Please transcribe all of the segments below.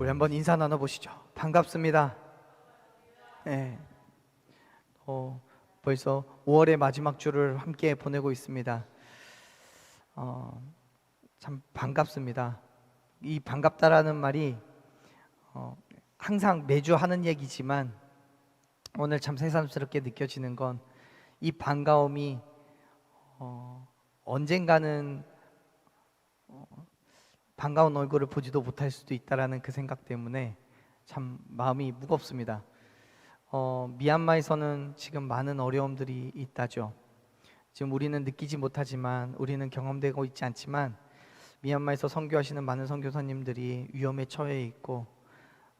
우리 한번 인사 나눠보시죠. 반갑습니다. 네. 벌써 5월의 마지막 주를 함께 보내고 있습니다. 참 반갑습니다. 이 반갑다라는 말이 항상 매주 하는 얘기지만 오늘 참 새삼스럽게 느껴지는 건 이 반가움이 언젠가는 반가운 얼굴을 보지도 못할 수도 있다라는 그 생각 때문에 참 마음이 무겁습니다. 미얀마에서는 지금 많은 어려움들이 있다죠. 지금 우리는 느끼지 못하지만, 우리는 경험되고 있지 않지만 미얀마에서 선교하시는 많은 선교사님들이 위험에 처해 있고,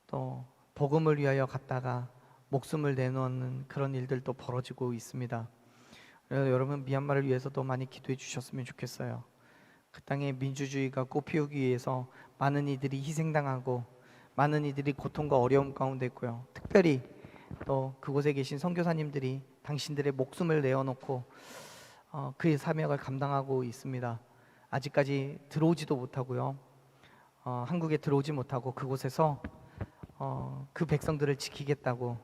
또 복음을 위하여 갔다가 목숨을 내놓는 그런 일들도 벌어지고 있습니다. 그래서 여러분, 미얀마를 위해서도 많이 기도해 주셨으면 좋겠어요. 그 땅의 민주주의가 꽃피우기 위해서 많은 이들이 희생당하고 많은 이들이 고통과 어려움 가운데 있고요. 특별히 또 그곳에 계신 선교사님들이 당신들의 목숨을 내어놓고 그의 사명을 감당하고 있습니다. 아직까지 들어오지도 못하고요. 한국에 들어오지 못하고 그곳에서 그 백성들을 지키겠다고,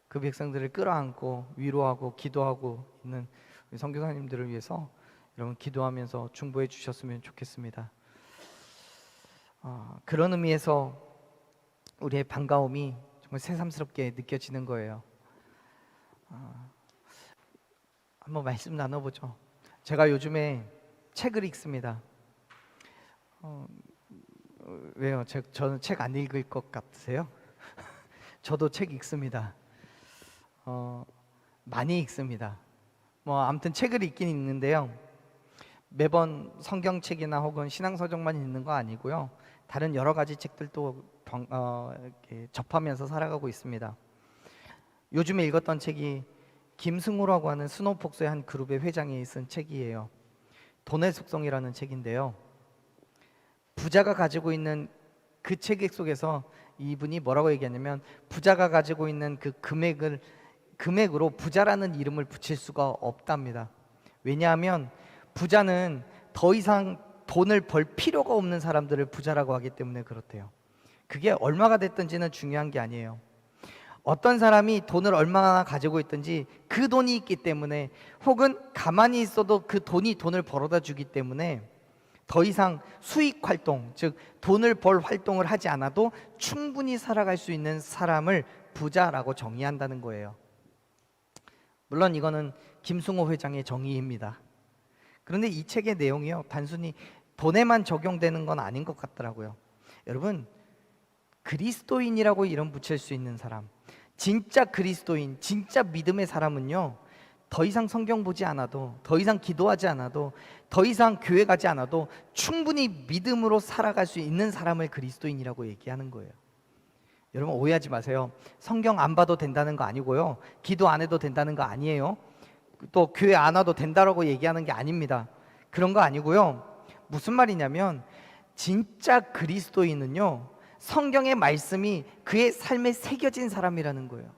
그 백성들을 끌어안고 위로하고 기도하고 있는 우리 선교사님들을 위해서 여러분 기도하면서 중보해 주셨으면 좋겠습니다. 그런 의미에서 우리의 반가움이 정말 새삼스럽게 느껴지는 거예요. 한번 말씀 나눠보죠. 제가 요즘에 책을 읽습니다. 왜요? 저는 책 안 읽을 것 같으세요? 저도 책 읽습니다. 많이 읽습니다. 아무튼 책을 읽긴 읽는데요, 매번 성경책이나 혹은 신앙서적만 읽는 거 아니고요, 다른 여러 가지 책들도 이렇게 접하면서 살아가고 있습니다. 요즘에 읽었던 책이 김승우라고 하는 스노우폭스의 한 그룹의 회장이 쓴 책이에요. 돈의 속성이라는 책인데요, 부자가 가지고 있는 그 책 속에서 이분이 뭐라고 얘기하냐면, 부자가 가지고 있는 그 금액으로 부자라는 이름을 붙일 수가 없답니다. 왜냐하면 부자는 더 이상 돈을 벌 필요가 없는 사람들을 부자라고 하기 때문에 그렇대요. 그게 얼마가 됐든지는 중요한 게 아니에요. 어떤 사람이 돈을 얼마나 가지고 있든지 그 돈이 있기 때문에, 혹은 가만히 있어도 그 돈이 돈을 벌어다 주기 때문에 더 이상 수익 활동, 즉 돈을 벌 활동을 하지 않아도 충분히 살아갈 수 있는 사람을 부자라고 정의한다는 거예요. 물론 이거는 김승호 회장의 정의입니다. 그런데 이 책의 내용이요, 단순히 돈에만 적용되는 건 아닌 것 같더라고요. 여러분, 그리스도인이라고 이름 붙일 수 있는 사람, 진짜 그리스도인, 진짜 믿음의 사람은요, 더 이상 성경 보지 않아도, 더 이상 기도하지 않아도, 더 이상 교회 가지 않아도 충분히 믿음으로 살아갈 수 있는 사람을 그리스도인이라고 얘기하는 거예요. 여러분, 오해하지 마세요. 성경 안 봐도 된다는 거 아니고요, 기도 안 해도 된다는 거 아니에요. 또 교회 안 와도 된다라고 얘기하는 게 아닙니다. 그런 거 아니고요. 무슨 말이냐면, 진짜 그리스도인은요, 성경의 말씀이 그의 삶에 새겨진 사람이라는 거예요.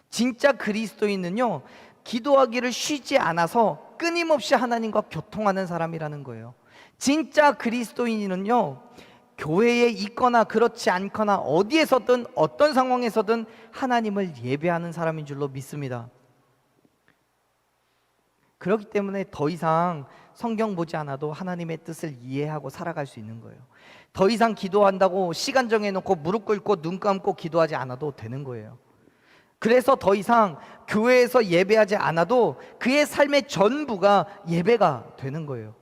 진짜 그리스도인은요, 기도하기를 쉬지 않아서 끊임없이 하나님과 교통하는 사람이라는 거예요. 진짜 그리스도인은요, 교회에 있거나 그렇지 않거나 어디에서든 어떤 상황에서든 하나님을 예배하는 사람인 줄로 믿습니다. 그렇기 때문에 더 이상 성경 보지 않아도 하나님의 뜻을 이해하고 살아갈 수 있는 거예요. 더 이상 기도한다고 시간 정해놓고 무릎 꿇고 눈 감고 기도하지 않아도 되는 거예요. 그래서 더 이상 교회에서 예배하지 않아도 그의 삶의 전부가 예배가 되는 거예요.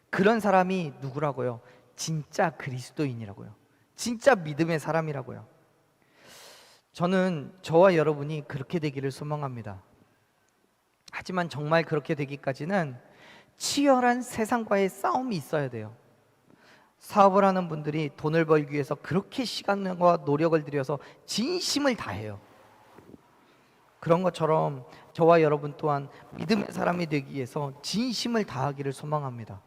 그런 사람이 누구라고요? 진짜 그리스도인이라고요. 진짜 믿음의 사람이라고요. 저는 저와 여러분이 그렇게 되기를 소망합니다. 하지만 정말 그렇게 되기까지는 치열한 세상과의 싸움이 있어야 돼요. 사업을 하는 분들이 돈을 벌기 위해서 그렇게 시간과 노력을 들여서 진심을 다해요. 그런 것처럼 저와 여러분 또한 믿음의 사람이 되기 위해서 진심을 다하기를 소망합니다.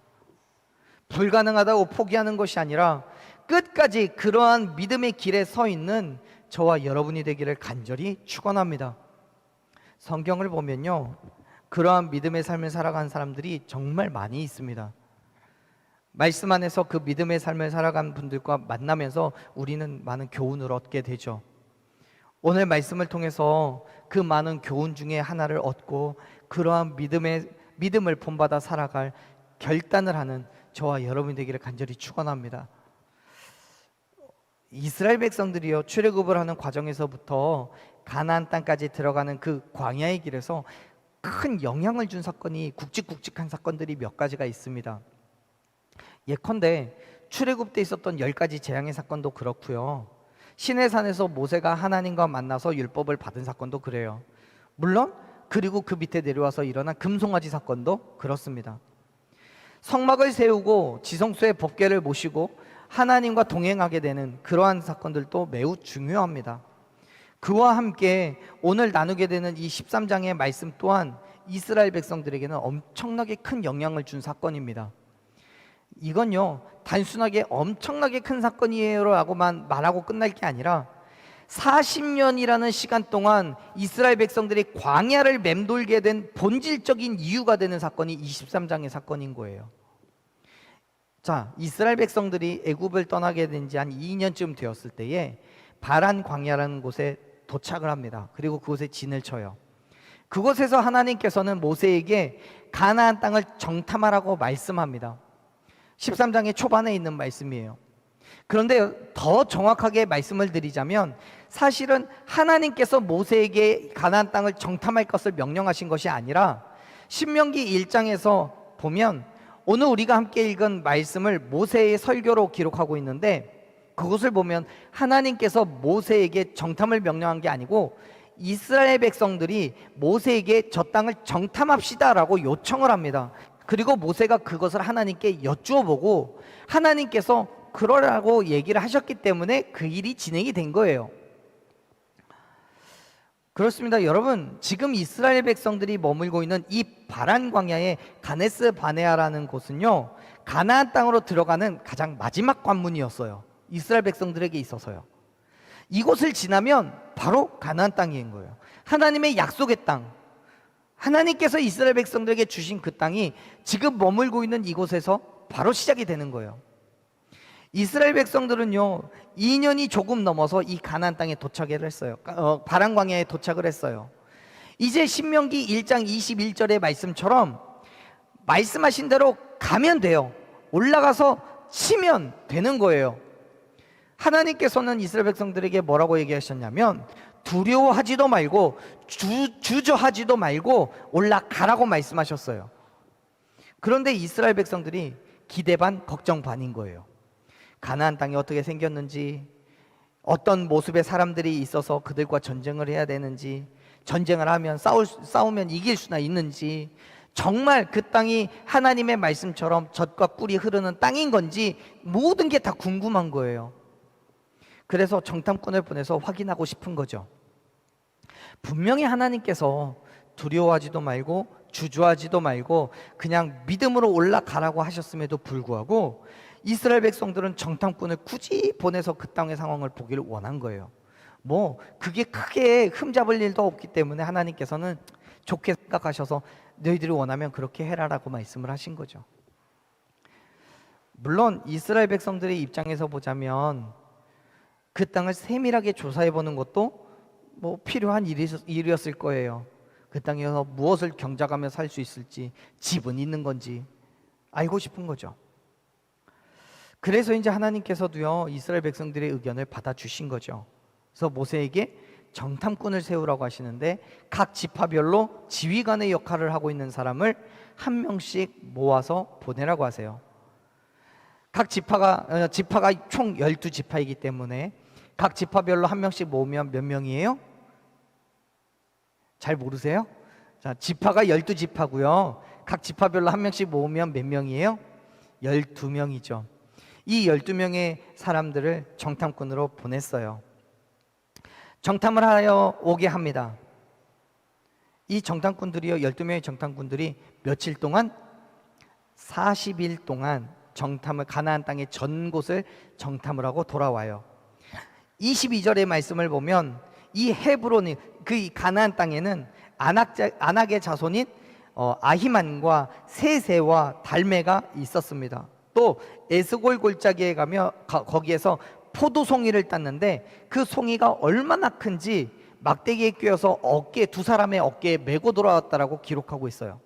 불가능하다고 포기하는 것이 아니라 끝까지 그러한 믿음의 길에 서 있는 저와 여러분이 되기를 간절히 축원합니다. 성경을 보면요, 그러한 믿음의 삶을 살아가는 사람들이 정말 많이 있습니다. 말씀 안에서 그 믿음의 삶을 살아간 분들과 만나면서 우리는 많은 교훈을 얻게 되죠. 오늘 말씀을 통해서 그 많은 교훈 중에 하나를 얻고 그러한 믿음을 본받아 살아갈 결단을 하는 저와 여러분이 되기를 간절히 축원합니다. 이스라엘 백성들이요, 출애굽을 하는 과정에서부터 가나안 땅까지 들어가는 그 광야의 길에서 큰 영향을 준 사건이 굵직굵직한 사건들이 몇 가지가 있습니다. 예컨대 출애굽 때 있었던 10가지 재앙의 사건도 그렇고요, 시내산에서 모세가 하나님과 만나서 율법을 받은 사건도 그래요. 물론 그리고 그 밑에 내려와서 일어난 금송아지 사건도 그렇습니다. 성막을 세우고 지성소의 법궤를 모시고 하나님과 동행하게 되는 그러한 사건들도 매우 중요합니다. 그와 함께 오늘 나누게 되는 이 13장의 말씀 또한 이스라엘 백성들에게는 엄청나게 큰 영향을 준 사건입니다. 이건요, 단순하게 엄청나게 큰 사건이에요 라고만 말하고 끝날 게 아니라 40년이라는 시간 동안 이스라엘 백성들이 광야를 맴돌게 된 본질적인 이유가 되는 사건이 23장의 사건인 거예요. 자, 이스라엘 백성들이 애굽을 떠나게 된 지 한 2년쯤 되었을 때에 바란 광야라는 곳에 도착을 합니다. 그리고 그곳에 진을 쳐요. 그곳에서 하나님께서는 모세에게 가나안 땅을 정탐하라고 말씀합니다. 13장의 초반에 있는 말씀이에요. 그런데 더 정확하게 말씀을 드리자면 사실은 하나님께서 모세에게 가나안 땅을 정탐할 것을 명령하신 것이 아니라 신명기 1장에서 보면 오늘 우리가 함께 읽은 말씀을 모세의 설교로 기록하고 있는데, 그것을 보면 하나님께서 모세에게 정탐을 명령한 게 아니고 이스라엘 백성들이 모세에게 저 땅을 정탐합시다 라고 요청을 합니다. 그리고 모세가 그것을 하나님께 여쭈어 보고 하나님께서 그러라고 얘기를 하셨기 때문에 그 일이 진행이 된 거예요. 그렇습니다. 여러분, 지금 이스라엘 백성들이 머물고 있는 이 바란 광야의 가네스 바네아라는 곳은요, 가나안 땅으로 들어가는 가장 마지막 관문이었어요. 이스라엘 백성들에게 있어서요. 이곳을 지나면 바로 가나안 땅인 거예요. 하나님의 약속의 땅, 하나님께서 이스라엘 백성들에게 주신 그 땅이 지금 머물고 있는 이곳에서 바로 시작이 되는 거예요. 이스라엘 백성들은요, 2년이 조금 넘어서 이 가나안 땅에 도착을 했어요. 바란 광야에 도착을 했어요. 이제 신명기 1장 21절의 말씀처럼 말씀하신 대로 가면 돼요. 올라가서 치면 되는 거예요. 하나님께서는 이스라엘 백성들에게 뭐라고 얘기하셨냐면 두려워하지도 말고 주저하지도 말고 올라가라고 말씀하셨어요. 그런데 이스라엘 백성들이 기대 반 걱정 반인 거예요. 가나안 땅이 어떻게 생겼는지, 어떤 모습의 사람들이 있어서 그들과 전쟁을 해야 되는지, 전쟁을 하면 싸우면 이길 수나 있는지, 정말 그 땅이 하나님의 말씀처럼 젖과 꿀이 흐르는 땅인 건지 모든 게 다 궁금한 거예요. 그래서 정탐꾼을 보내서 확인하고 싶은 거죠. 분명히 하나님께서 두려워하지도 말고 주저하지도 말고 그냥 믿음으로 올라가라고 하셨음에도 불구하고 이스라엘 백성들은 정탐꾼을 굳이 보내서 그 땅의 상황을 보기를 원한 거예요. 뭐 그게 크게 흠잡을 일도 없기 때문에 하나님께서는 좋게 생각하셔서 너희들이 원하면 그렇게 해라라고 말씀을 하신 거죠. 물론 이스라엘 백성들의 입장에서 보자면 그 땅을 세밀하게 조사해 보는 것도 뭐 필요한 일이었을 거예요. 그 땅에서 무엇을 경작하며 살 수 있을지, 집은 있는 건지 알고 싶은 거죠. 그래서 이제 하나님께서도요, 이스라엘 백성들의 의견을 받아주신 거죠. 그래서 모세에게 정탐꾼을 세우라고 하시는데 각 지파별로 지휘관의 역할을 하고 있는 사람을 한 명씩 모아서 보내라고 하세요. 각 지파가 총 12지파이기 때문에 각 지파별로 한 명씩 모으면 몇 명이에요? 잘 모르세요? 자, 지파가 12지파고요. 각 지파별로 한 명씩 모으면 몇 명이에요? 12명이죠. 이 12명의 사람들을 정탐꾼으로 보냈어요. 정탐을 하여 오게 합니다. 이 정탐꾼들이요, 12명의 정탐꾼들이 며칠 동안? 40일 동안 정탐을, 가나안 땅의 전 곳을 정탐을 하고 돌아와요. 22절의 말씀을 보면 이 헤브론이, 그 가나안 땅에는 안악의 자손인 아히만과 세세와 달메가 있었습니다. 또 에스골 골짜기에 가며 거기에서 포도송이를 땄는데 그 송이가 얼마나 큰지 막대기에 꿰어서 두 사람의 어깨에 메고 돌아왔다라고 기록하고 있어요.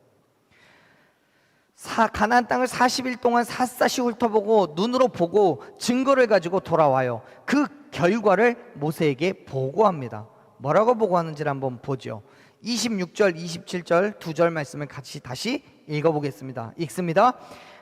가나안 땅을 40일 동안 샅샅이 훑어보고 눈으로 보고 증거를 가지고 돌아와요. 그 결과를 모세에게 보고합니다. 뭐라고 보고하는지를 한번 보죠. 26절, 27절 두 절 말씀을 같이 다시 읽어보겠습니다. 읽습니다.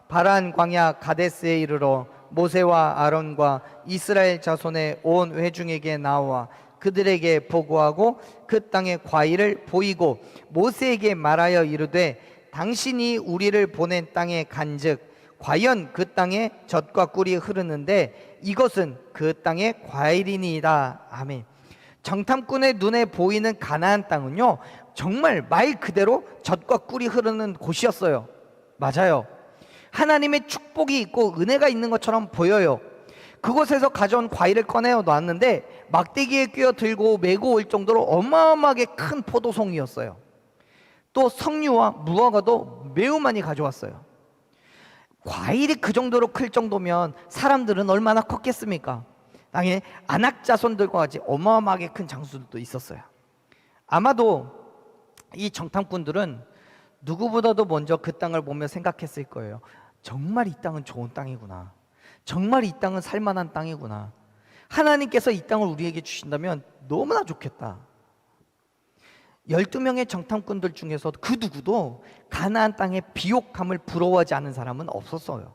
바란 광야 가데스에 이르러 모세와 아론과 이스라엘 자손의 온 회중에게 나와 그들에게 보고하고 그 땅의 과일을 보이고 모세에게 말하여 이르되 당신이 우리를 보낸 땅에 간즉 과연 그 땅에 젖과 꿀이 흐르는데 이것은 그 땅의 과일이니이다. 아멘. 정탐꾼의 눈에 보이는 가나안 땅은요, 정말 말 그대로 젖과 꿀이 흐르는 곳이었어요. 맞아요. 하나님의 축복이 있고 은혜가 있는 것처럼 보여요. 그곳에서 가져온 과일을 꺼내어 놨는데 막대기에 끼어 들고 메고 올 정도로 어마어마하게 큰 포도송이었어요. 또 석류와 무화과도 매우 많이 가져왔어요. 과일이 그 정도로 클 정도면 사람들은 얼마나 컸겠습니까? 당연히 아낙 자손들과 같이 어마어마하게 큰 장수들도 있었어요. 아마도 이 정탐꾼들은 누구보다도 먼저 그 땅을 보며 생각했을 거예요. 정말 이 땅은 좋은 땅이구나. 정말 이 땅은 살만한 땅이구나. 하나님께서 이 땅을 우리에게 주신다면 너무나 좋겠다. 12명의 정탐꾼들 중에서 그 누구도 가나안 땅의 비옥함을 부러워하지 않은 사람은 없었어요.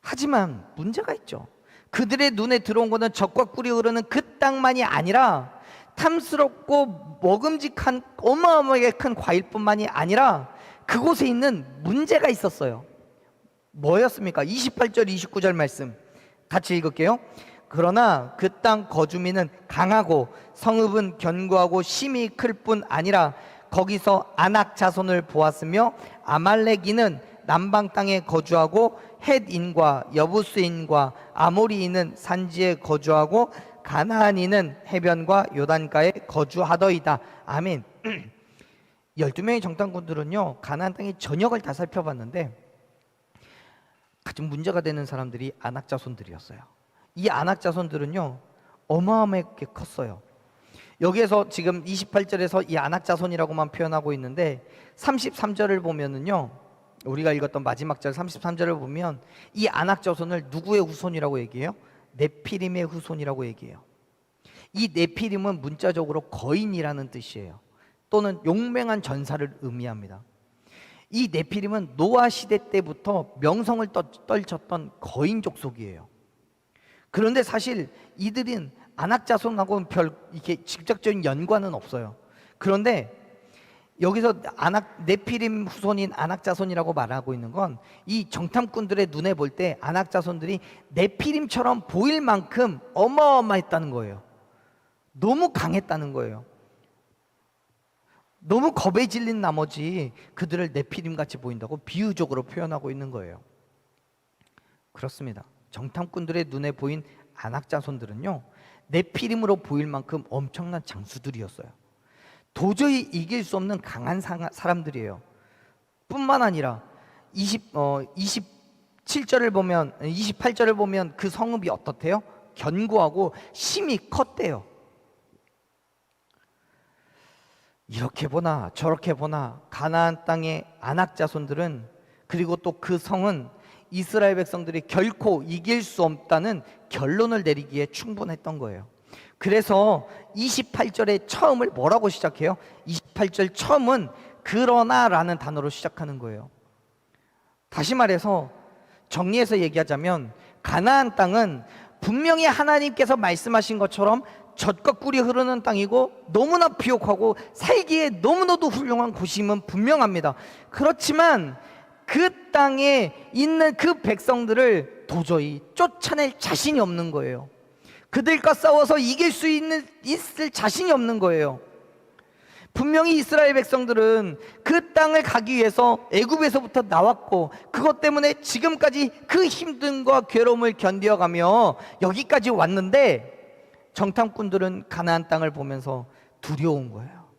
하지만 문제가 있죠. 그들의 눈에 들어온 것은 젖과 꿀이 흐르는 그 땅만이 아니라 탐스럽고 먹음직한 어마어마하게 큰 과일뿐만이 아니라 그곳에 있는 문제가 있었어요. 뭐였습니까? 28절 29절 말씀 같이 읽을게요. 그러나 그 땅 거주민은 강하고 성읍은 견고하고 심이 클 뿐 아니라 거기서 아낙 자손을 보았으며 아말렉인은 남방 땅에 거주하고 헷인과 여부스인과 아모리인은 산지에 거주하고 가나안인은 해변과 요단가에 거주하더이다. 아멘. 12명의 정탐꾼들은요, 가나안 땅의 전역을 다 살펴봤는데 가장 문제가 되는 사람들이 아낙 자손들이었어요. 이 아낙 자손들은요, 어마어마하게 컸어요. 여기에서 지금 28절에서 이 아낙 자손이라고만 표현하고 있는데 33절을 보면은요, 우리가 읽었던 마지막 절 33절을 보면 이 아낙 자손을 누구의 후손이라고 얘기해요? 네피림의 후손이라고 얘기해요. 이 네피림은 문자적으로 거인이라는 뜻이에요. 또는 용맹한 전사를 의미합니다. 이 네피림은 노아 시대 때부터 명성을 떨쳤던 거인 족속이에요. 그런데 사실 이들은 아낙 자손하고는 별 이렇게 직접적인 연관은 없어요. 그런데 여기서 네피림 후손인 아낙 자손이라고 말하고 있는 건 이 정탐꾼들의 눈에 볼 때 아낙 자손들이 네피림처럼 보일 만큼 어마어마했다는 거예요. 너무 강했다는 거예요. 너무 겁에 질린 나머지 그들을 네피림 같이 보인다고 비유적으로 표현하고 있는 거예요. 그렇습니다. 정탐꾼들의 눈에 보인 아낙 자손들은요, 네피림으로 보일 만큼 엄청난 장수들이었어요. 도저히 이길 수 없는 강한 사람들이에요. 뿐만 아니라 28절을 보면 그 성읍이 어떻대요? 견고하고 심이 컸대요. 이렇게 보나 저렇게 보나 가나안 땅의 아낙 자손들은, 그리고 또 그 성은 이스라엘 백성들이 결코 이길 수 없다는 결론을 내리기에 충분했던 거예요. 그래서 28절의 처음을 뭐라고 시작해요? 28절 처음은 그러나라는 단어로 시작하는 거예요. 다시 말해서 정리해서 얘기하자면 가나안 땅은 분명히 하나님께서 말씀하신 것처럼 젖과 꿀이 흐르는 땅이고 너무나 비옥하고 살기에 너무나도 훌륭한 곳임은 분명합니다. 그렇지만 그 땅에 있는 그 백성들을 도저히 쫓아낼 자신이 없는 거예요. 그들과 싸워서 이길 수 있을 자신이 없는 거예요. 분명히 이스라엘 백성들은 그 땅을 가기 위해서 애굽에서부터 나왔고 그것 때문에 지금까지 그 힘듦과 괴로움을 견뎌가며 여기까지 왔는데 정탐꾼들은 가나안 땅을 보면서 두려운 거예요.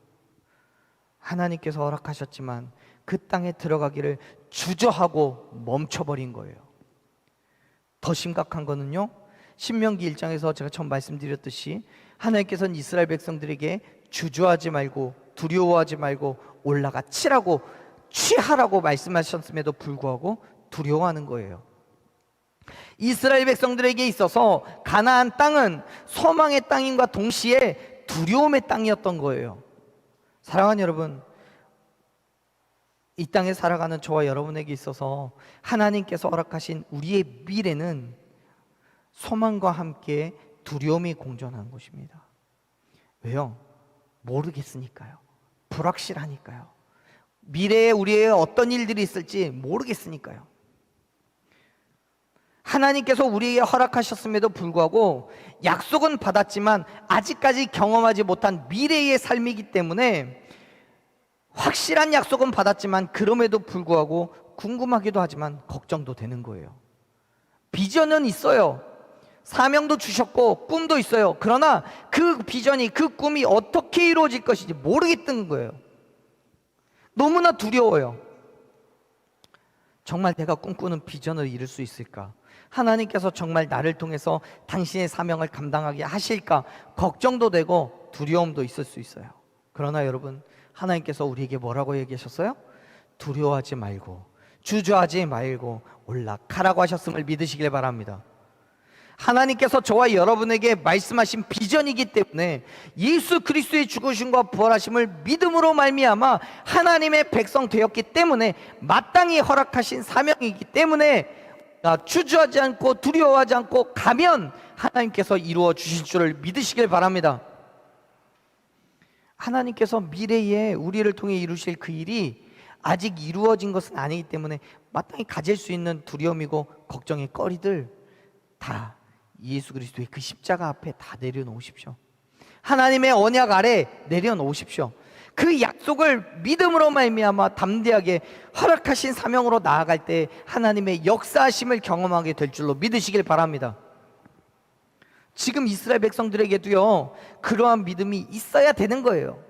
하나님께서 허락하셨지만 그 땅에 들어가기를 주저하고 멈춰버린 거예요. 더 심각한 거는요, 신명기 1장에서 제가 처음 말씀드렸듯이 하나님께서는 이스라엘 백성들에게 주저하지 말고 두려워하지 말고 올라가 치라고, 취하라고 말씀하셨음에도 불구하고 두려워하는 거예요. 이스라엘 백성들에게 있어서 가나안 땅은 소망의 땅임과 동시에 두려움의 땅이었던 거예요. 사랑하는 여러분, 이 땅에 살아가는 저와 여러분에게 있어서 하나님께서 허락하신 우리의 미래는 소망과 함께 두려움이 공존하는 것입니다. 왜요? 모르겠으니까요. 불확실하니까요. 미래에 우리의 어떤 일들이 있을지 모르겠으니까요. 하나님께서 우리에게 허락하셨음에도 불구하고 약속은 받았지만 아직까지 경험하지 못한 미래의 삶이기 때문에 확실한 약속은 받았지만 그럼에도 불구하고 궁금하기도 하지만 걱정도 되는 거예요. 비전은 있어요. 사명도 주셨고 꿈도 있어요. 그러나 그 비전이, 그 꿈이 어떻게 이루어질 것인지 모르겠던 거예요. 너무나 두려워요. 정말 내가 꿈꾸는 비전을 이룰 수 있을까? 하나님께서 정말 나를 통해서 당신의 사명을 감당하게 하실까? 걱정도 되고 두려움도 있을 수 있어요. 그러나 여러분, 하나님께서 우리에게 뭐라고 얘기하셨어요? 두려워하지 말고 주저하지 말고 올라가라고 하셨음을 믿으시길 바랍니다. 하나님께서 저와 여러분에게 말씀하신 비전이기 때문에 예수 그리스도의 죽으심과 부활하심을 믿음으로 말미암아 하나님의 백성 되었기 때문에 마땅히 허락하신 사명이기 때문에 주저하지 않고 두려워하지 않고 가면 하나님께서 이루어 주실 줄을 믿으시길 바랍니다. 하나님께서 미래에 우리를 통해 이루실 그 일이 아직 이루어진 것은 아니기 때문에 마땅히 가질 수 있는 두려움이고 걱정의 거리들 다 예수 그리스도의 그 십자가 앞에 다 내려놓으십시오. 하나님의 언약 아래 내려놓으십시오. 그 약속을 믿음으로 말미암아 담대하게 허락하신 사명으로 나아갈 때 하나님의 역사하심을 경험하게 될 줄로 믿으시길 바랍니다. 지금 이스라엘 백성들에게도요, 그러한 믿음이 있어야 되는 거예요.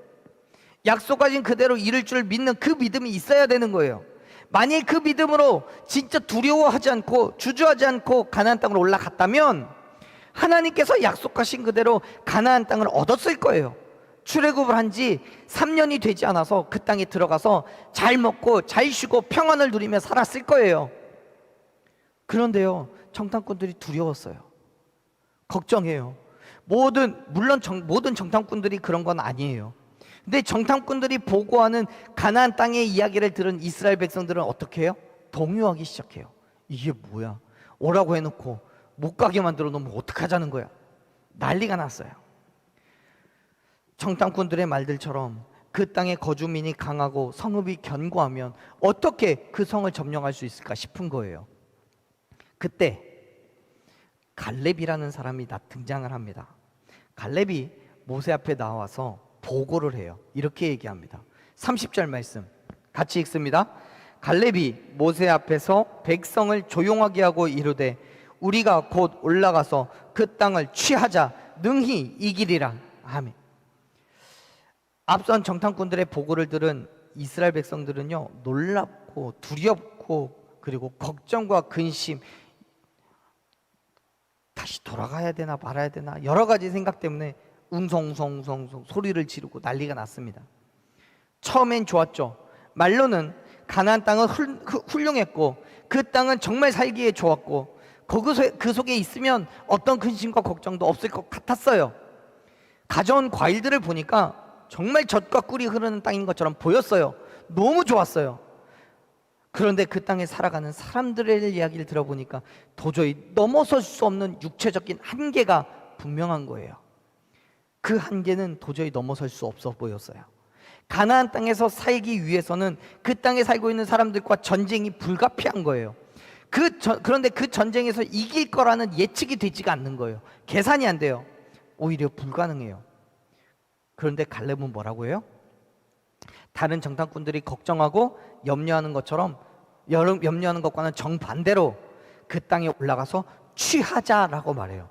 약속하신 그대로 이룰 줄 믿는 그 믿음이 있어야 되는 거예요. 만일 그 믿음으로 진짜 두려워하지 않고 주저하지 않고 가나안 땅으로 올라갔다면 하나님께서 약속하신 그대로 가나안 땅을 얻었을 거예요. 출애굽을 한 지 3년이 되지 않아서 그 땅에 들어가서 잘 먹고 잘 쉬고 평안을 누리며 살았을 거예요. 그런데요, 정탐꾼들이 두려웠어요. 걱정해요. 물론 모든 정탐꾼들이 그런 건 아니에요. 근데 정탐꾼들이 보고하는 가나안 땅의 이야기를 들은 이스라엘 백성들은 어떻게 해요? 동요하기 시작해요. 이게 뭐야? 오라고 해놓고 못 가게 만들어 놓으면 어떡하자는 거야? 난리가 났어요. 정탐꾼들의 말들처럼 그 땅의 거주민이 강하고 성읍이 견고하면 어떻게 그 성을 점령할 수 있을까 싶은 거예요. 그때 갈렙이라는 사람이 등장을 합니다. 갈렙이 모세 앞에 나와서 보고를 해요. 이렇게 얘기합니다. 30절 말씀 같이 읽습니다. 갈렙이 모세 앞에서 백성을 조용하게 하고 이르되 우리가 곧 올라가서 그 땅을 취하자 능히 이기리라. 아멘. 앞선 정탐꾼들의 보고를 들은 이스라엘 백성들은요, 놀랍고 두렵고 그리고 걱정과 근심, 다시 돌아가야 되나 말아야 되나 여러 가지 생각 때문에 웅성웅성 소리를 지르고 난리가 났습니다. 처음엔 좋았죠. 말로는 가나안 땅은 훌륭했고 그 땅은 정말 살기에 좋았고 그 속에 있으면 어떤 근심과 걱정도 없을 것 같았어요. 가져온 과일들을 보니까 정말 젖과 꿀이 흐르는 땅인 것처럼 보였어요. 너무 좋았어요. 그런데 그 땅에 살아가는 사람들의 이야기를 들어보니까 도저히 넘어설 수 없는 육체적인 한계가 분명한 거예요. 그 한계는 도저히 넘어설 수 없어 보였어요. 가나안 땅에서 살기 위해서는 그 땅에 살고 있는 사람들과 전쟁이 불가피한 거예요. 그런데 그 전쟁에서 이길 거라는 예측이 되지가 않는 거예요. 계산이 안 돼요. 오히려 불가능해요. 그런데 갈렙은 뭐라고 해요? 다른 정탐꾼들이 걱정하고 염려하는 것처럼 염려하는 것과는 정반대로 그 땅에 올라가서 취하자라고 말해요.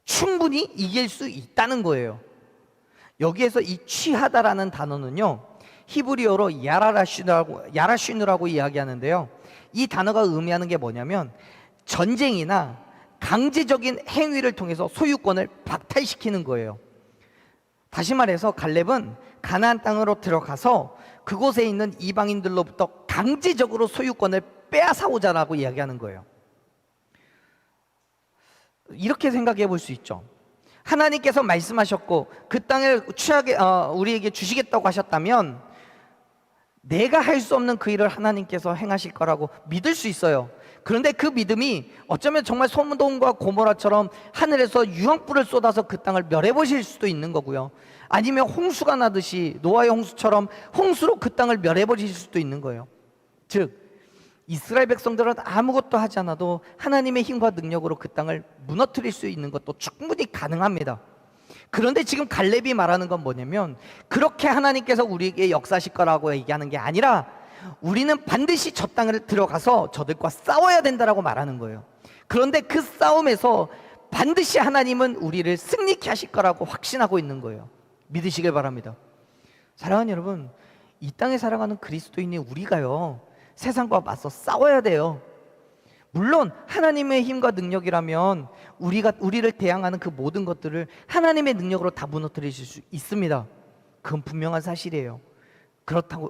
충분히 이길 수 있다는 거예요. 여기에서 이 취하다라는 단어는요, 히브리어로 야라슈누라고 이야기하는데요. 이 단어가 의미하는 게 뭐냐면 전쟁이나 강제적인 행위를 통해서 소유권을 박탈시키는 거예요. 다시 말해서 갈렙은 가나안 땅으로 들어가서 그곳에 있는 이방인들로부터 강제적으로 소유권을 빼앗아오자라고 이야기하는 거예요. 이렇게 생각해 볼 수 있죠. 하나님께서 말씀하셨고 그 땅을 우리에게 주시겠다고 하셨다면 내가 할 수 없는 그 일을 하나님께서 행하실 거라고 믿을 수 있어요. 그런데 그 믿음이 어쩌면 정말 소돔과 고모라처럼 하늘에서 유황불을 쏟아서 그 땅을 멸해버릴 수도 있는 거고요. 아니면 홍수가 나듯이 노아의 홍수처럼 홍수로 그 땅을 멸해버릴 수도 있는 거예요. 즉 이스라엘 백성들은 아무것도 하지 않아도 하나님의 힘과 능력으로 그 땅을 무너뜨릴 수 있는 것도 충분히 가능합니다. 그런데 지금 갈렙이 말하는 건 뭐냐면 그렇게 하나님께서 우리에게 역사하실 거라고 얘기하는 게 아니라 우리는 반드시 저 땅을 들어가서 저들과 싸워야 된다라고 말하는 거예요. 그런데 그 싸움에서 반드시 하나님은 우리를 승리케 하실 거라고 확신하고 있는 거예요. 믿으시길 바랍니다. 사랑하는 여러분, 이 땅에 살아가는 그리스도인이 우리가요 세상과 맞서 싸워야 돼요. 물론 하나님의 힘과 능력이라면 우리를 대항하는 그 모든 것들을 하나님의 능력으로 다 무너뜨리실 수 있습니다. 그건 분명한 사실이에요.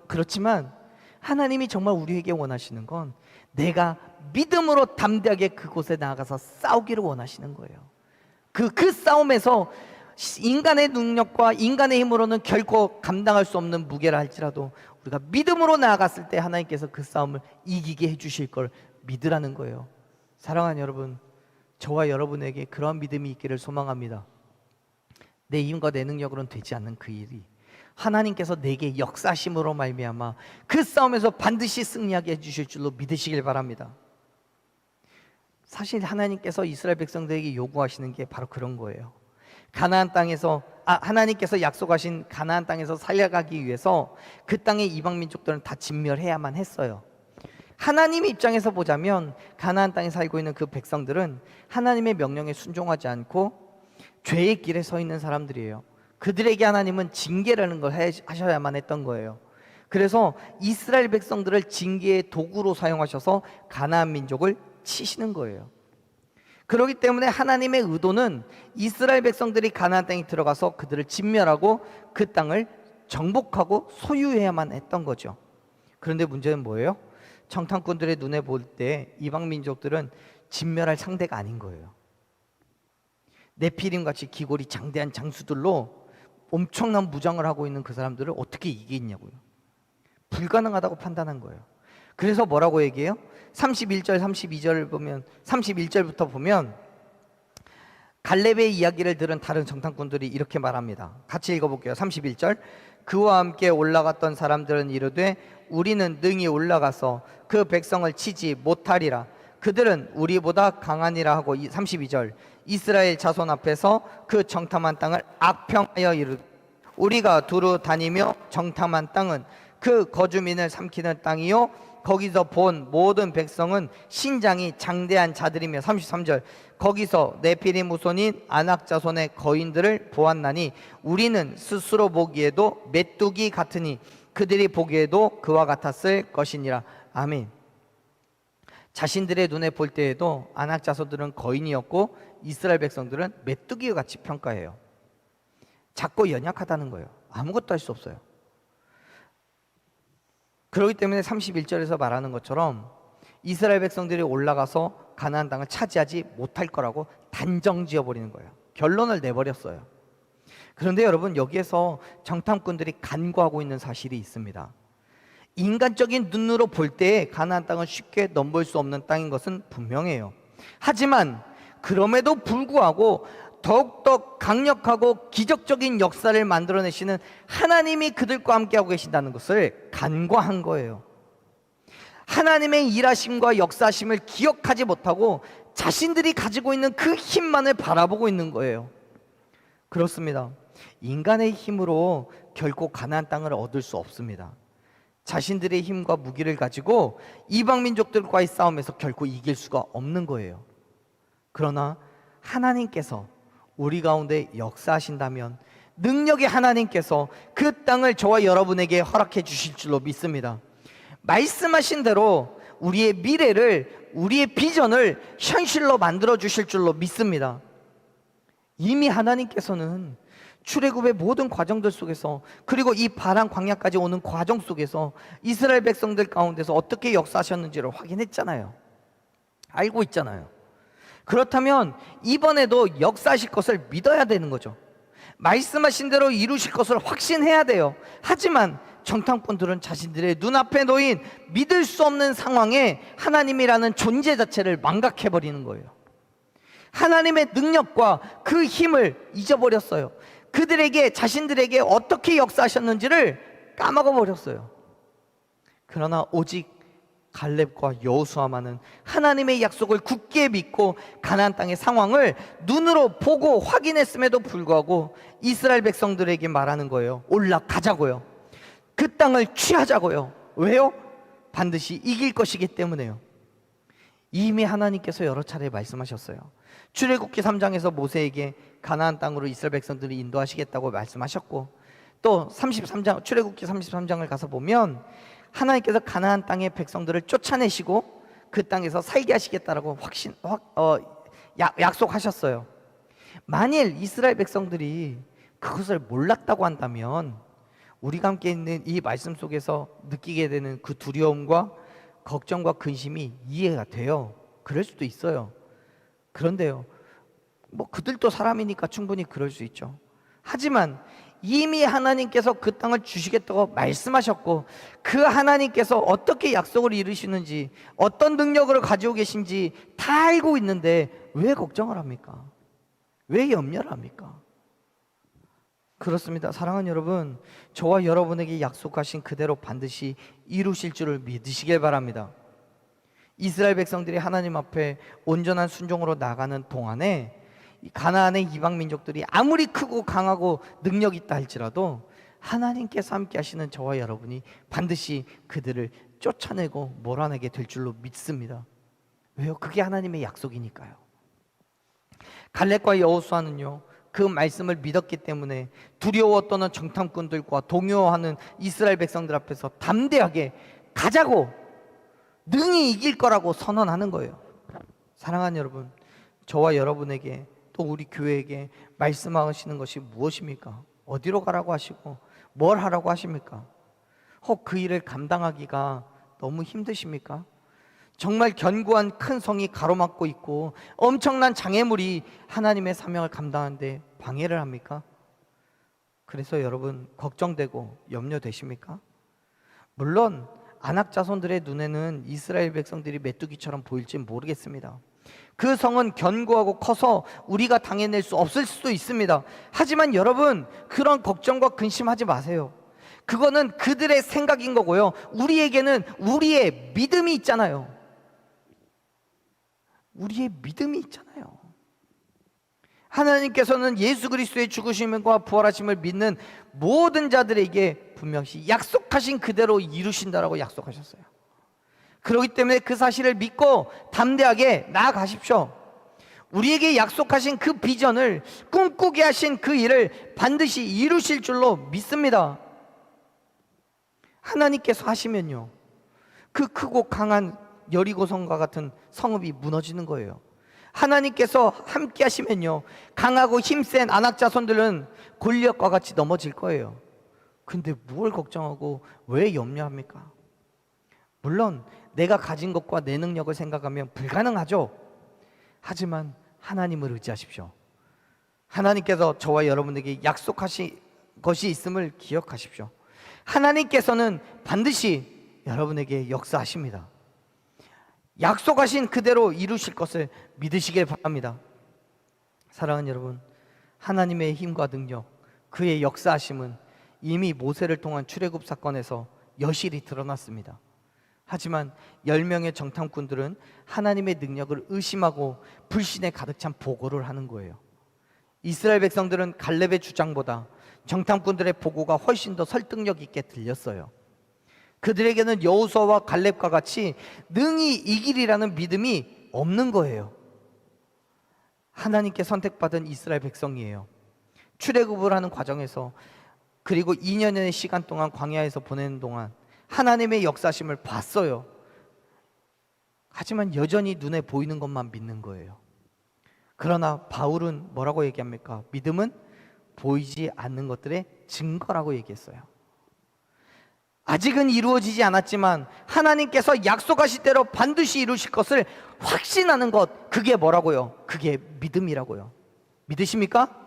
그렇지만 하나님이 정말 우리에게 원하시는 건 내가 믿음으로 담대하게 그곳에 나아가서 싸우기를 원하시는 거예요. 그 싸움에서 인간의 능력과 인간의 힘으로는 결코 감당할 수 없는 무게라 할지라도 우리가 믿음으로 나아갔을 때 하나님께서 그 싸움을 이기게 해주실 걸 믿으라는 거예요. 사랑하는 여러분, 저와 여러분에게 그러한 믿음이 있기를 소망합니다. 내 힘과 내 능력으로는 되지 않는 그 일이 하나님께서 내게 역사심으로 말미암아 그 싸움에서 반드시 승리하게 해주실 줄로 믿으시길 바랍니다. 사실 하나님께서 이스라엘 백성들에게 요구하시는 게 바로 그런 거예요. 가나안 땅에서 하나님께서 약속하신 가나안 땅에서 살려가기 위해서 그 땅의 이방 민족들은 다 진멸해야만 했어요. 하나님의 입장에서 보자면 가나안 땅에 살고 있는 그 백성들은 하나님의 명령에 순종하지 않고 죄의 길에 서 있는 사람들이에요. 그들에게 하나님은 징계라는 걸 하셔야만 했던 거예요. 그래서 이스라엘 백성들을 징계의 도구로 사용하셔서 가나안 민족을 치시는 거예요. 그렇기 때문에 하나님의 의도는 이스라엘 백성들이 가나안 땅에 들어가서 그들을 진멸하고 그 땅을 정복하고 소유해야만 했던 거죠. 그런데 문제는 뭐예요? 정탐꾼들의 눈에 볼 때 이방 민족들은 진멸할 상대가 아닌 거예요. 네피림같이 기골이 장대한 장수들로 엄청난 무장을 하고 있는 그 사람들을 어떻게 이기겠냐고요. 불가능하다고 판단한 거예요. 그래서 뭐라고 얘기해요? 31절 32절을 보면 31절부터 보면 갈렙의 이야기를 들은 다른 정탐꾼들이 이렇게 말합니다. 같이 읽어볼게요. 31절 그와 함께 올라갔던 사람들은 이르되 우리는 능히 올라가서 그 백성을 치지 못하리라. 그들은 우리보다 강하니라 하고 32절 이스라엘 자손 앞에서 그 정탐한 땅을 악평하여 이르되 우리가 두루 다니며 정탐한 땅은 그 거주민을 삼키는 땅이요 거기서 본 모든 백성은 신장이 장대한 자들이며 33절 거기서 네피림 후손인 아낙 자손의 거인들을 보았나니 우리는 스스로 보기에도 메뚜기 같으니 그들이 보기에도 그와 같았을 것이니라. 아멘. 자신들의 눈에 볼 때에도 아낙 자손들은 거인이었고 이스라엘 백성들은 메뚜기와 같이 평가해요. 작고 연약하다는 거예요. 아무것도 할 수 없어요. 그렇기 때문에 31절에서 말하는 것처럼 이스라엘 백성들이 올라가서 가나안 땅을 차지하지 못할 거라고 단정 지어버리는 거예요. 결론을 내버렸어요. 그런데 여러분 여기에서 정탐꾼들이 간과하고 있는 사실이 있습니다. 인간적인 눈으로 볼 때 가나안 땅은 쉽게 넘볼 수 없는 땅인 것은 분명해요. 하지만 그럼에도 불구하고 더욱더 강력하고 기적적인 역사를 만들어내시는 하나님이 그들과 함께하고 계신다는 것을 간과한 거예요. 하나님의 일하심과 역사하심을 기억하지 못하고 자신들이 가지고 있는 그 힘만을 바라보고 있는 거예요. 그렇습니다. 인간의 힘으로 결코 가나안 땅을 얻을 수 없습니다. 자신들의 힘과 무기를 가지고 이방 민족들과의 싸움에서 결코 이길 수가 없는 거예요. 그러나 하나님께서 우리 가운데 역사하신다면 능력의 하나님께서 그 땅을 저와 여러분에게 허락해 주실 줄로 믿습니다. 말씀하신 대로 우리의 미래를, 우리의 비전을 현실로 만들어 주실 줄로 믿습니다. 이미 하나님께서는 출애굽의 모든 과정들 속에서, 그리고 이 바란 광야까지 오는 과정 속에서 이스라엘 백성들 가운데서 어떻게 역사하셨는지를 확인했잖아요. 알고 있잖아요. 그렇다면 이번에도 역사하실 것을 믿어야 되는 거죠. 말씀하신 대로 이루실 것을 확신해야 돼요. 하지만 정탐꾼들은 자신들의 눈앞에 놓인 믿을 수 없는 상황에 하나님이라는 존재 자체를 망각해버리는 거예요. 하나님의 능력과 그 힘을 잊어버렸어요. 그들에게, 자신들에게 어떻게 역사하셨는지를 까먹어버렸어요. 그러나 오직 갈렙과 여호수아만은 하나님의 약속을 굳게 믿고 가나안 땅의 상황을 눈으로 보고 확인했음에도 불구하고 이스라엘 백성들에게 말하는 거예요. 올라가자고요. 그 땅을 취하자고요. 왜요? 반드시 이길 것이기 때문에요. 이미 하나님께서 여러 차례 말씀하셨어요. 출애굽기 3장에서 모세에게 가나안 땅으로 이스라엘 백성들을 인도하시겠다고 말씀하셨고, 또 33장, 출애굽기 33장을 가서 보면 하나님께서 가나안 땅의 백성들을 쫓아내시고 그 땅에서 살게 하시겠다라고 약속하셨어요. 만일 이스라엘 백성들이 그것을 몰랐다고 한다면 우리가 함께 있는 이 말씀 속에서 느끼게 되는 그 두려움과 걱정과 근심이 이해가 돼요. 그럴 수도 있어요. 그런데요, 뭐 그들도 사람이니까 충분히 그럴 수 있죠. 하지만 이미 하나님께서 그 땅을 주시겠다고 말씀하셨고, 그 하나님께서 어떻게 약속을 이루시는지, 어떤 능력을 가지고 계신지 다 알고 있는데 왜 걱정을 합니까? 왜 염려를 합니까? 그렇습니다. 사랑하는 여러분, 저와 여러분에게 약속하신 그대로 반드시 이루실 줄을 믿으시길 바랍니다. 이스라엘 백성들이 하나님 앞에 온전한 순종으로 나가는 동안에 가나안의 이방 민족들이 아무리 크고 강하고 능력 있다 할지라도 하나님께서 함께 하시는 저와 여러분이 반드시 그들을 쫓아내고 몰아내게 될 줄로 믿습니다. 왜요? 그게 하나님의 약속이니까요. 갈렙과 여호수아는요, 그 말씀을 믿었기 때문에 두려워 떠는 정탐꾼들과 동요하는 이스라엘 백성들 앞에서 담대하게 가자고, 능히 이길 거라고 선언하는 거예요. 사랑하는 여러분, 저와 여러분에게 또 우리 교회에게 말씀하시는 것이 무엇입니까? 어디로 가라고 하시고 뭘 하라고 하십니까? 혹 그 일을 감당하기가 너무 힘드십니까? 정말 견고한 큰 성이 가로막고 있고 엄청난 장애물이 하나님의 사명을 감당하는데 방해를 합니까? 그래서 여러분 걱정되고 염려되십니까? 물론 아낙 자손들의 눈에는 이스라엘 백성들이 메뚜기처럼 보일지 모르겠습니다. 그 성은 견고하고 커서 우리가 당해낼 수 없을 수도 있습니다. 하지만 여러분, 그런 걱정과 근심하지 마세요. 그거는 그들의 생각인 거고요, 우리에게는 우리의 믿음이 있잖아요. 우리의 믿음이 있잖아요. 하나님께서는 예수 그리스도의 죽으심과 부활하심을 믿는 모든 자들에게 분명히 약속하신 그대로 이루신다라고 약속하셨어요. 그렇기 때문에 그 사실을 믿고 담대하게 나아가십시오. 우리에게 약속하신 그 비전을, 꿈꾸게 하신 그 일을 반드시 이루실 줄로 믿습니다. 하나님께서 하시면요, 그 크고 강한 여리고성과 같은 성읍이 무너지는 거예요. 하나님께서 함께 하시면요, 강하고 힘센 아낙 자손들은 골리앗과 같이 넘어질 거예요. 근데 뭘 걱정하고 왜 염려합니까? 물론 내가 가진 것과 내 능력을 생각하면 불가능하죠. 하지만 하나님을 의지하십시오. 하나님께서 저와 여러분에게 약속하신 것이 있음을 기억하십시오. 하나님께서는 반드시 여러분에게 역사하십니다. 약속하신 그대로 이루실 것을 믿으시길 바랍니다. 사랑하는 여러분, 하나님의 힘과 능력, 그의 역사하심은 이미 모세를 통한 출애굽 사건에서 여실히 드러났습니다. 하지만 10명의 정탐꾼들은 하나님의 능력을 의심하고 불신에 가득 찬 보고를 하는 거예요. 이스라엘 백성들은 갈렙의 주장보다 정탐꾼들의 보고가 훨씬 더 설득력 있게 들렸어요. 그들에게는 여호수아와 갈렙과 같이 능히 이기리라는 믿음이 없는 거예요. 하나님께 선택받은 이스라엘 백성이에요. 출애굽을 하는 과정에서, 그리고 2년의 시간 동안 광야에서 보내는 동안 하나님의 역사심을 봤어요. 하지만 여전히 눈에 보이는 것만 믿는 거예요. 그러나 바울은 뭐라고 얘기합니까? 믿음은 보이지 않는 것들의 증거라고 얘기했어요. 아직은 이루어지지 않았지만 하나님께서 약속하신 대로 반드시 이루실 것을 확신하는 것, 그게 뭐라고요? 그게 믿음이라고요. 믿으십니까?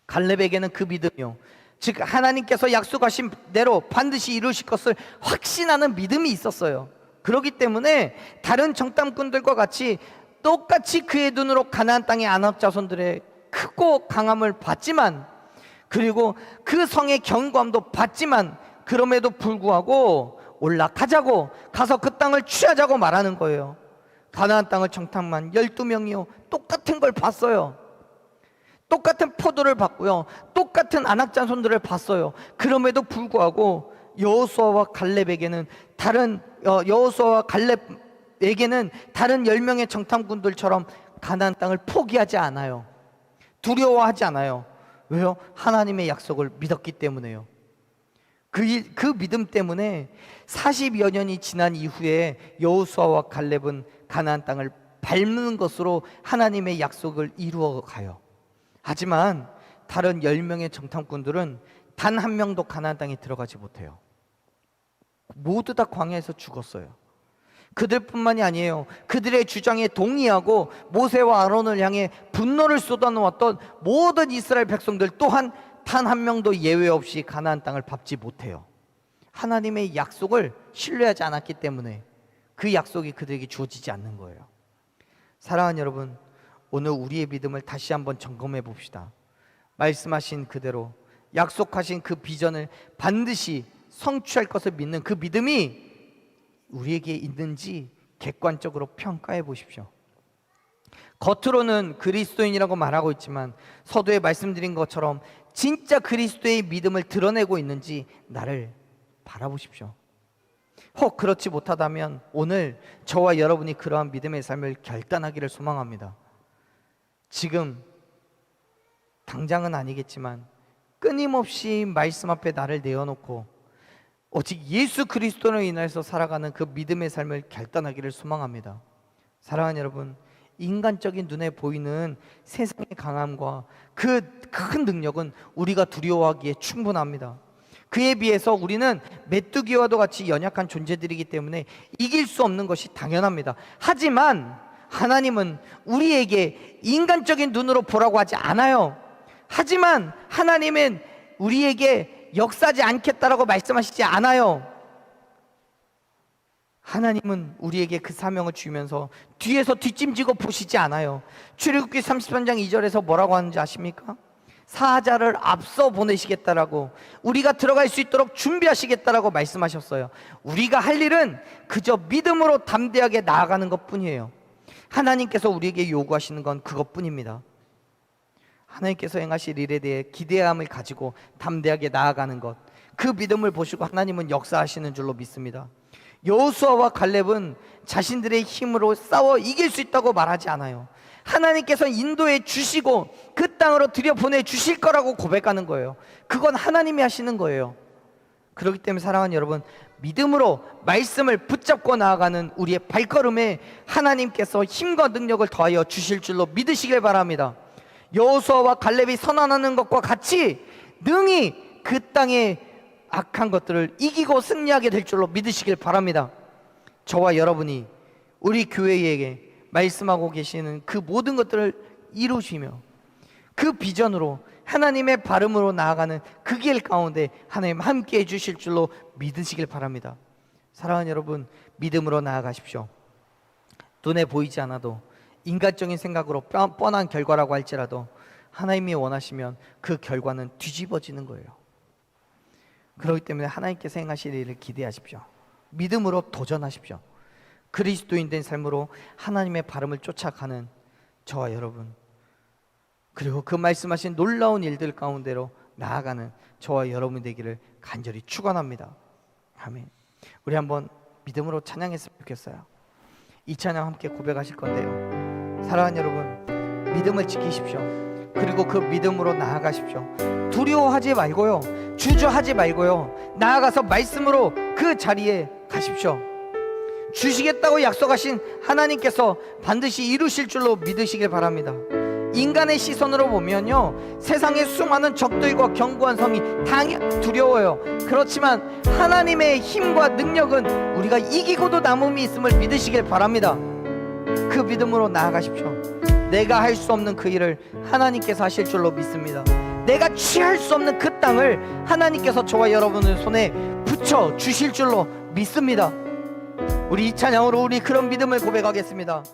갈렙에게는 그 믿음이요, 즉 하나님께서 약속하신 대로 반드시 이루실 것을 확신하는 믿음이 있었어요. 그렇기 때문에 다른 정탐꾼들과 같이 똑같이 그의 눈으로 가나안 땅의 아낙 자손들의 크고 강함을 봤지만, 그리고 그 성의 견고함도 봤지만, 그럼에도 불구하고 올라가자고, 가서 그 땅을 취하자고 말하는 거예요. 가나안 땅을 정탐만 12명이요 똑같은 걸 봤어요. 똑같은 포도를 봤고요, 똑같은 아낙 자손들을 봤어요. 그럼에도 불구하고 여호수아와 갈렙에게는 다른 10명의 정탐꾼들처럼 가나안 땅을 포기하지 않아요. 두려워하지 않아요. 왜요? 하나님의 약속을 믿었기 때문에요. 그 믿음 때문에 40여 년이 지난 이후에 여호수아와 갈렙은 가나안 땅을 밟는 것으로 하나님의 약속을 이루어 가요. 하지만 다른 10명의 정탐꾼들은 단 한 명도 가나안 땅에 들어가지 못해요. 모두 다 광야에서 죽었어요. 그들뿐만이 아니에요. 그들의 주장에 동의하고 모세와 아론을 향해 분노를 쏟아놓았던 모든 이스라엘 백성들 또한 단 한 명도 예외 없이 가나안 땅을 밟지 못해요. 하나님의 약속을 신뢰하지 않았기 때문에 그 약속이 그들에게 주어지지 않는 거예요. 사랑하는 여러분, 오늘 우리의 믿음을 다시 한번 점검해 봅시다. 말씀하신 그대로 약속하신 그 비전을 반드시 성취할 것을 믿는 그 믿음이 우리에게 있는지 객관적으로 평가해 보십시오. 겉으로는 그리스도인이라고 말하고 있지만 서두에 말씀드린 것처럼 진짜 그리스도의 믿음을 드러내고 있는지 나를 바라보십시오. 혹 그렇지 못하다면 오늘 저와 여러분이 그러한 믿음의 삶을 결단하기를 소망합니다. 지금 당장은 아니겠지만 끊임없이 말씀 앞에 나를 내어놓고 오직 예수 그리스도로 인해서 살아가는 그 믿음의 삶을 결단하기를 소망합니다. 사랑하는 여러분, 인간적인 눈에 보이는 세상의 강함과 그 큰 능력은 우리가 두려워하기에 충분합니다. 그에 비해서 우리는 메뚜기와도 같이 연약한 존재들이기 때문에 이길 수 없는 것이 당연합니다. 하지만 하나님은 우리에게 인간적인 눈으로 보라고 하지 않아요. 하지만 하나님은 우리에게 역사하지 않겠다라고 말씀하시지 않아요. 하나님은 우리에게 그 사명을 주면서 뒤에서 뒷짐지고 보시지 않아요. 출애굽기 33장 2절에서 뭐라고 하는지 아십니까? 사자를 앞서 보내시겠다라고, 우리가 들어갈 수 있도록 준비하시겠다라고 말씀하셨어요. 우리가 할 일은 그저 믿음으로 담대하게 나아가는 것뿐이에요. 하나님께서 우리에게 요구하시는 건 그것뿐입니다. 하나님께서 행하실 일에 대해 기대함을 가지고 담대하게 나아가는 것, 그 믿음을 보시고 하나님은 역사하시는 줄로 믿습니다. 여호수아와 갈렙은 자신들의 힘으로 싸워 이길 수 있다고 말하지 않아요. 하나님께서 인도해 주시고 그 땅으로 들여보내 주실 거라고 고백하는 거예요. 그건 하나님이 하시는 거예요. 그렇기 때문에 사랑하는 여러분, 믿음으로 말씀을 붙잡고 나아가는 우리의 발걸음에 하나님께서 힘과 능력을 더하여 주실 줄로 믿으시길 바랍니다. 여호수아와 갈렙이 선언하는 것과 같이 능히 그 땅의 악한 것들을 이기고 승리하게 될 줄로 믿으시길 바랍니다. 저와 여러분이 우리 교회에게 말씀하고 계시는 그 모든 것들을 이루시며 그 비전으로 하나님의 발음으로 나아가는 그 길 가운데 하나님 함께 해주실 줄로 믿으시길 바랍니다. 사랑하는 여러분, 믿음으로 나아가십시오. 눈에 보이지 않아도 인간적인 생각으로 뻔한 결과라고 할지라도 하나님이 원하시면 그 결과는 뒤집어지는 거예요. 그렇기 때문에 하나님께서 행하실 일을 기대하십시오. 믿음으로 도전하십시오. 그리스도인 된 삶으로 하나님의 발음을 쫓아가는 저와 여러분, 그리고 그 말씀하신 놀라운 일들 가운데로 나아가는 저와 여러분 되기를 간절히 축원합니다. 아멘. 우리 한번 믿음으로 찬양했으면 좋겠어요. 이 찬양 함께 고백하실 건데요, 사랑하는 여러분, 믿음을 지키십시오. 그리고 그 믿음으로 나아가십시오. 두려워하지 말고요, 주저하지 말고요, 나아가서 말씀으로 그 자리에 가십시오. 주시겠다고 약속하신 하나님께서 반드시 이루실 줄로 믿으시길 바랍니다. 인간의 시선으로 보면요, 세상의 수많은 적들과 견고한 성이 당연히 두려워요. 그렇지만 하나님의 힘과 능력은 우리가 이기고도 남음이 있음을 믿으시길 바랍니다. 그 믿음으로 나아가십시오. 내가 할 수 없는 그 일을 하나님께서 하실 줄로 믿습니다. 내가 취할 수 없는 그 땅을 하나님께서 저와 여러분의 손에 붙여 주실 줄로 믿습니다. 우리 이 찬양으로 우리 그런 믿음을 고백하겠습니다.